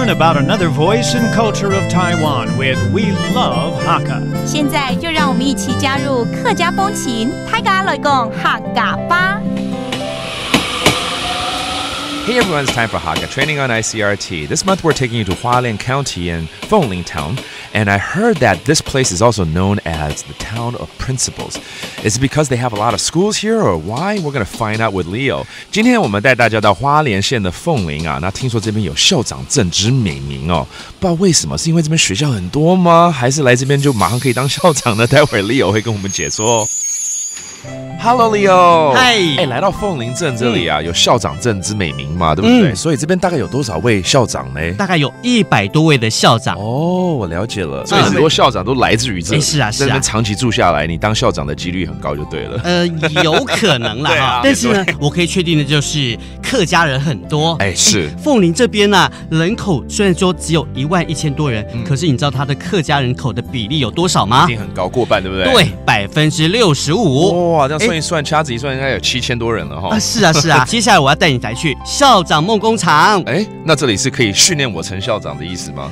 learn about another voice and culture of Taiwan with We Love Hakka. 现在就让我们一起加入客家风情，大家来讲客家吧。Hey everyone, it's time for Hakka Training on ICRT. This month we're taking you to Hualien County in Fengling Town, and I heard that this place is also known as the Town of Principals. Is it because they have a lot of schools here, or why? We're going to find out with Leo. 今天我们带大家到花莲县的凤林啊，那听说这边有校长证之美名哦，不知道为什么，是因为这边学校很多吗？还是来这边就马上可以当校长呢？待会儿 Leo 会跟我们解说哦。Hello Leo， 嗨，来到凤林镇这里啊，有校长证之美名嘛，对不对？所以这边大概有多少位校长呢？大概有100多位的校长。哦，我了解了，所以很多校长都来自于这里。是啊，在这边长期住下来，你当校长的几率很高就对了。有可能啦哈，但是呢，我可以确定的就是客家人很多。是凤林这边啊，人口虽然说只有11000多人，可是你知道它的客家人口的比例有多少吗？一定很高，过半，对不对？对，65%。哇，这样算一算，掐指一算，应该有7000多人了哈。是啊。接下来我要带你来去校长梦工厂。那这里是可以训练我成校长的意思吗？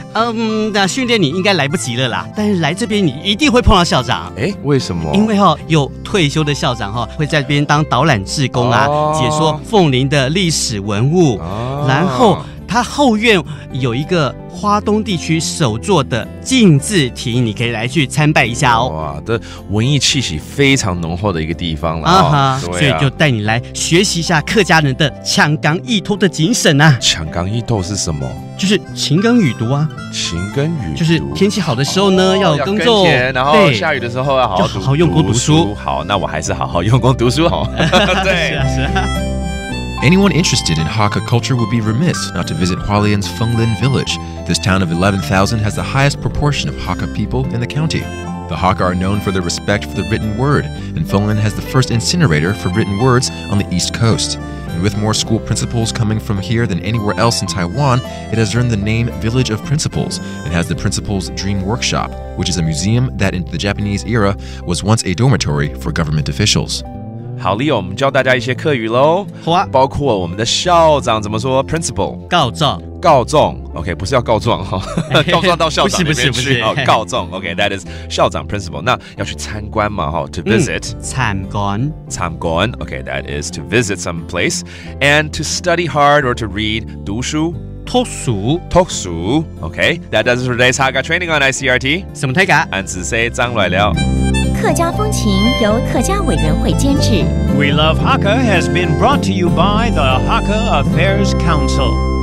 那训练你应该来不及了啦，但是来这边你一定会碰到校长。为什么？因为有退休的校长会在这边当导览志工啊，解说凤林的历史文物，然后他后院有一个花东地区首座的镜字亭，你可以来去参拜一下哦。哇，这文艺气息非常浓厚的一个地方了所以就带你来学习一下客家人的抢岗易偷的精神啊。抢岗易偷是什么？就是勤耕雨读啊。勤耕雨读就是天气好的时候呢，要耕种，然后下雨的时候要好好用功读书。好，那我还是好好用功读书好。对，是啊。Anyone interested in Hakka culture would be remiss not to visit Hualien's Fenglin village. This town of 11,000 has the highest proportion of Hakka people in the county. The Hakka are known for their respect for the written word, and Fenglin has the first incinerator for written words on the East Coast. And with more school principals coming from here than anywhere else in Taiwan, it has earned the name Village of Principals and has the Principal's Dream Workshop, which is a museum that in the Japanese era was once a dormitory for government officials. 好 ，Leo， 我们教大家一些课语喽。好啊，包括我们的校长怎么说 ，principal 告状 ，OK， 不是要告状哈，告状到校长那边去哦，告状 ，OK，that is 校长 principal。那要去参观嘛哈 ，to visit，参观 ，OK，that is to visit some place，and to study hard or to read 读书。读书 ，OK，that does it for today's Hakka Training on ICRT。什么推噶？按字say 张来了。客家风情由客家委员会监制。We Love Hakka has been brought to you by the Hakka Affairs Council.